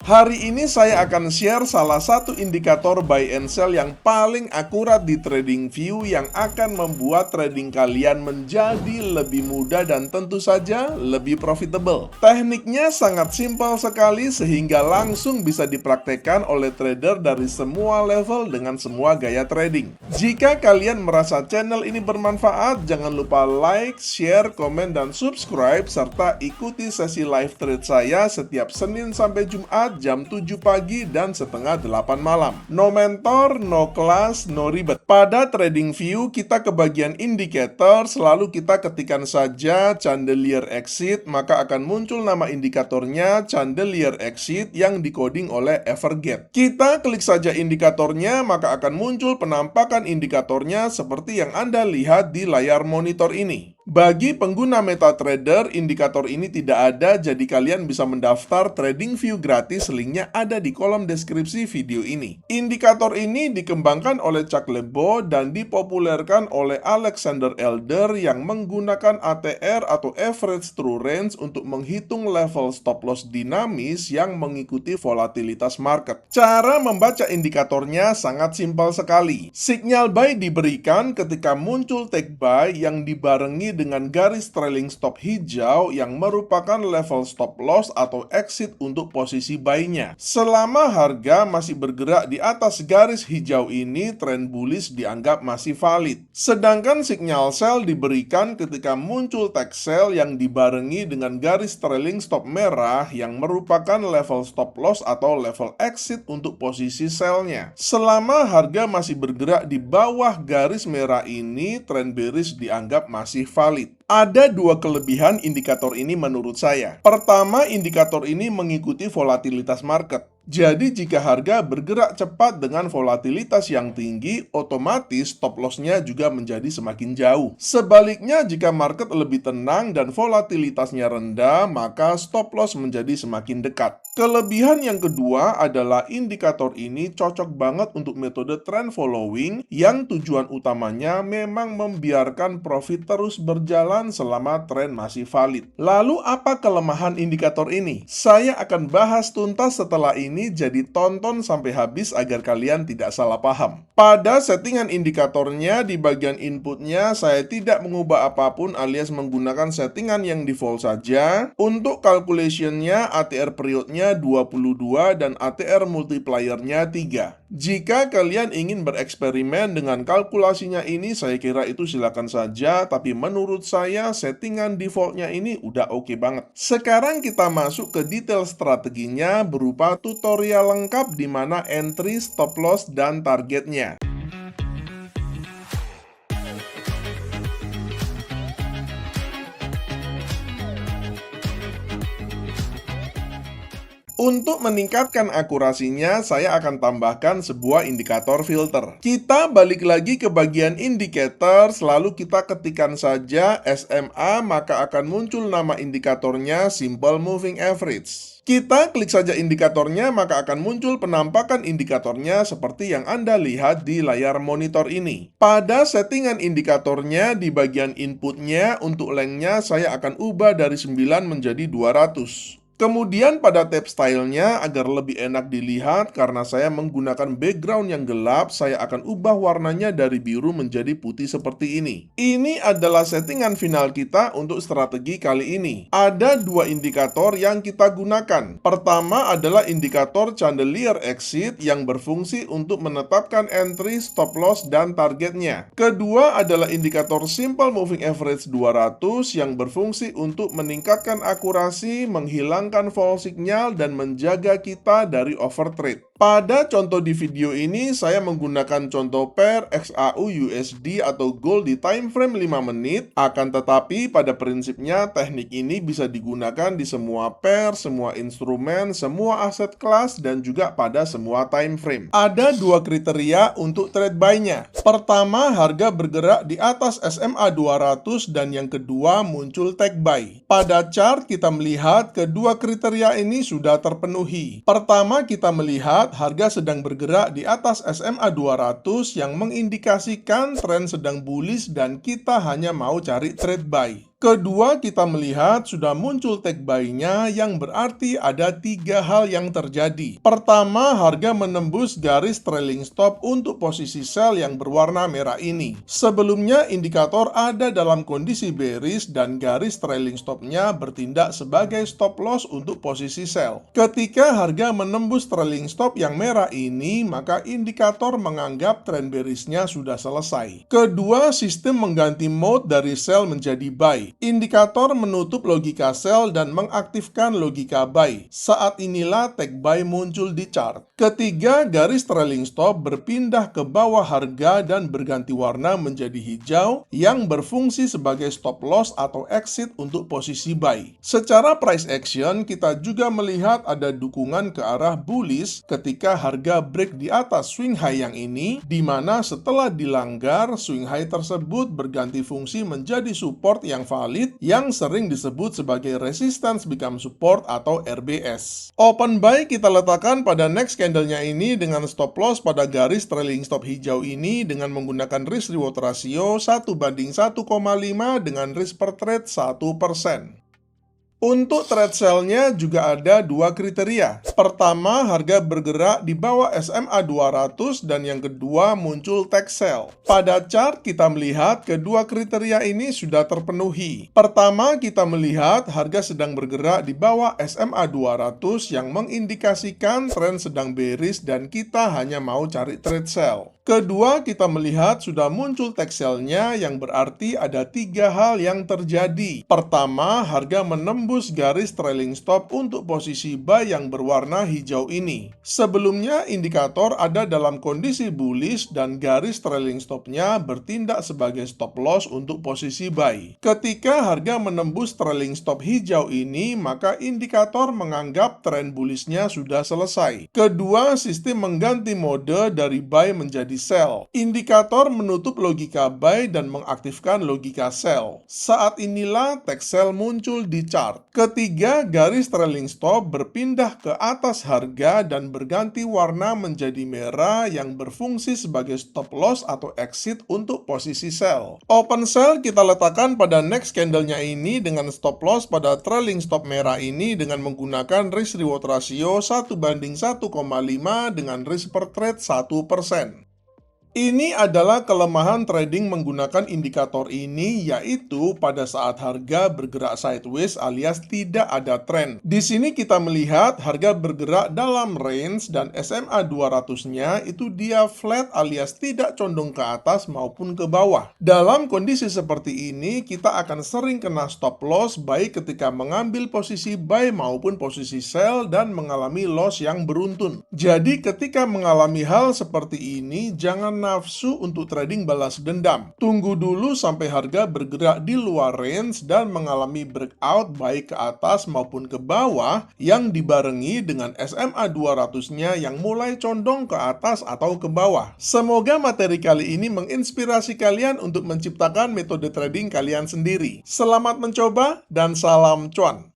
Hari ini saya akan share salah satu indikator buy and sell yang paling akurat di TradingView yang akan membuat trading kalian menjadi lebih mudah dan tentu saja lebih profitable. Tekniknya sangat simpel sekali sehingga langsung bisa dipraktekkan oleh trader dari semua level dengan semua gaya trading. Jika kalian merasa channel ini bermanfaat, jangan lupa like, share, komen, dan subscribe serta ikuti sesi live trade saya setiap Senin sampai Jumat jam 7 pagi dan setengah 8 malam. No mentor, no kelas, no ribet. Pada TradingView, kita ke bagian indikator, selalu kita ketikkan saja chandelier exit, maka akan muncul nama indikatornya chandelier exit yang dikoding oleh Evergate. Kita klik saja indikatornya, maka akan muncul penampakan indikatornya seperti yang Anda lihat di layar monitor ini. Bagi pengguna MetaTrader, indikator ini tidak ada, jadi kalian bisa mendaftar TradingView gratis, linknya ada di kolom deskripsi video ini. Indikator ini dikembangkan oleh Chuck Lebo dan dipopulerkan oleh Alexander Elder yang menggunakan ATR atau Average True Range untuk menghitung level stop loss dinamis yang mengikuti volatilitas market. Cara membaca indikatornya sangat simpel sekali. Sinyal buy diberikan ketika muncul take buy yang dibarengi dengan garis trailing stop hijau yang merupakan level stop loss atau exit untuk posisi buy-nya. Selama harga masih bergerak di atas garis hijau ini, tren bullish dianggap masih valid. Sedangkan sinyal sell diberikan ketika muncul take sell yang dibarengi dengan garis trailing stop merah yang merupakan level stop loss atau level exit untuk posisi sell-nya. Selama harga masih bergerak di bawah garis merah ini, tren bearish dianggap masih valid. Ada dua kelebihan indikator ini menurut saya. Pertama, indikator ini mengikuti volatilitas market. Jadi jika harga bergerak cepat dengan volatilitas yang tinggi, otomatis stop loss-nya juga menjadi semakin jauh. Sebaliknya, jika market lebih tenang dan volatilitasnya rendah, maka stop loss menjadi semakin dekat. Kelebihan yang kedua adalah indikator ini cocok banget untuk metode trend following yang tujuan utamanya memang membiarkan profit terus berjalan selama tren masih valid. Lalu apa kelemahan indikator ini? Saya akan bahas tuntas setelah ini, jadi tonton sampai habis agar kalian tidak salah paham. Pada settingan indikatornya di bagian inputnya saya tidak mengubah apapun alias menggunakan settingan yang default saja. Untuk calculationnya ATR periodnya 22 dan ATR multipliernya 3. Jika kalian ingin bereksperimen dengan kalkulasinya ini, saya kira itu silakan saja, tapi menurut saya settingan defaultnya ini udah oke banget. Sekarang kita masuk ke detail strateginya berupa tutorial lengkap di mana entry, stop loss, dan targetnya. Untuk meningkatkan akurasinya, saya akan tambahkan sebuah indikator filter. Kita balik lagi ke bagian indikator, lalu kita ketikkan saja SMA, maka akan muncul nama indikatornya Simple Moving Average. Kita klik saja indikatornya, maka akan muncul penampakan indikatornya seperti yang Anda lihat di layar monitor ini. Pada settingan indikatornya di bagian inputnya, untuk lengthnya saya akan ubah dari 9 menjadi 200. Kemudian pada tab stylenya agar lebih enak dilihat karena saya menggunakan background yang gelap, saya akan ubah warnanya dari biru menjadi putih seperti ini. Ini adalah settingan final kita untuk strategi kali ini. Ada dua indikator yang kita gunakan. Pertama adalah indikator chandelier exit yang berfungsi untuk menetapkan entry, stop loss, dan targetnya. Kedua adalah indikator simple moving average 200 yang berfungsi untuk meningkatkan akurasi, menghilangkan fall signal, dan menjaga kita dari overtrade. Pada contoh di video ini, saya menggunakan contoh pair XAU USD atau gold di time frame 5 menit, akan tetapi pada prinsipnya teknik ini bisa digunakan di semua pair, semua instrumen, semua aset kelas, dan juga pada semua time frame. Ada dua kriteria untuk trade buy-nya. Pertama, harga bergerak di atas SMA 200 dan yang kedua muncul take buy. Pada chart kita melihat kedua kriteria ini sudah terpenuhi. Pertama, kita melihat harga sedang bergerak di atas SMA 200 yang mengindikasikan tren sedang bullish dan kita hanya mau cari trade buy. Kedua, kita melihat sudah muncul take buy-nya yang berarti ada 3 hal yang terjadi. Pertama, harga menembus garis trailing stop untuk posisi sell yang berwarna merah ini. Sebelumnya, indikator ada dalam kondisi bearish dan garis trailing stop-nya bertindak sebagai stop loss untuk posisi sell. Ketika harga menembus trailing stop yang merah ini, maka indikator menganggap tren bearish-nya sudah selesai. Kedua, sistem mengganti mode dari sell menjadi buy. Indikator menutup logika sell dan mengaktifkan logika buy. Saat inilah take buy muncul di chart. Ketiga, garis trailing stop berpindah ke bawah harga dan berganti warna menjadi hijau yang berfungsi sebagai stop loss atau exit untuk posisi buy. Secara price action, kita juga melihat ada dukungan ke arah bullish ketika harga break di atas swing high yang ini, di mana setelah dilanggar, swing high tersebut berganti fungsi menjadi support yang valid yang sering disebut sebagai resistance become support atau RBS. Open buy kita letakkan pada next candlenya ini dengan stop loss pada garis trailing stop hijau ini dengan menggunakan risk reward ratio 1:1,5 dengan risk per trade 1%. Untuk trade sell-nya juga ada 2 kriteria. Pertama, harga bergerak di bawah SMA 200 dan yang kedua muncul take sell. Pada chart kita melihat kedua kriteria ini sudah terpenuhi. Pertama, kita melihat harga sedang bergerak di bawah SMA 200 yang mengindikasikan tren sedang bearish dan kita hanya mau cari trade sell. Kedua, kita melihat sudah muncul take sell-nya yang berarti ada 3 hal yang terjadi. Pertama, harga menembus garis trailing stop untuk posisi buy yang berwarna hijau ini. Sebelumnya, indikator ada dalam kondisi bullish dan garis trailing stop-nya bertindak sebagai stop loss untuk posisi buy. Ketika harga menembus trailing stop hijau ini, maka indikator menganggap tren bullish-nya sudah selesai. Kedua, sistem mengganti mode dari buy menjadi sell. Indikator menutup logika buy dan mengaktifkan logika sell. Saat inilah take sell muncul di chart. Ketiga, garis trailing stop berpindah ke atas harga dan berganti warna menjadi merah yang berfungsi sebagai stop loss atau exit untuk posisi sell. Open sell kita letakkan pada next candlenya ini dengan stop loss pada trailing stop merah ini dengan menggunakan risk reward ratio 1:1,5 dengan risk per trade 1%. Ini adalah kelemahan trading menggunakan indikator ini, yaitu pada saat harga bergerak sideways alias tidak ada tren. Di sini kita melihat harga bergerak dalam range dan SMA 200-nya itu dia flat alias tidak condong ke atas maupun ke bawah. Dalam kondisi seperti ini, kita akan sering kena stop loss baik ketika mengambil posisi buy maupun posisi sell dan mengalami loss yang beruntun. Jadi ketika mengalami hal seperti ini, jangan nafsu untuk trading balas dendam. Tunggu dulu sampai harga bergerak di luar range dan mengalami breakout baik ke atas maupun ke bawah yang dibarengi dengan SMA 200-nya yang mulai condong ke atas atau ke bawah. Semoga materi kali ini menginspirasi kalian untuk menciptakan metode trading kalian sendiri. Selamat mencoba dan salam cuan!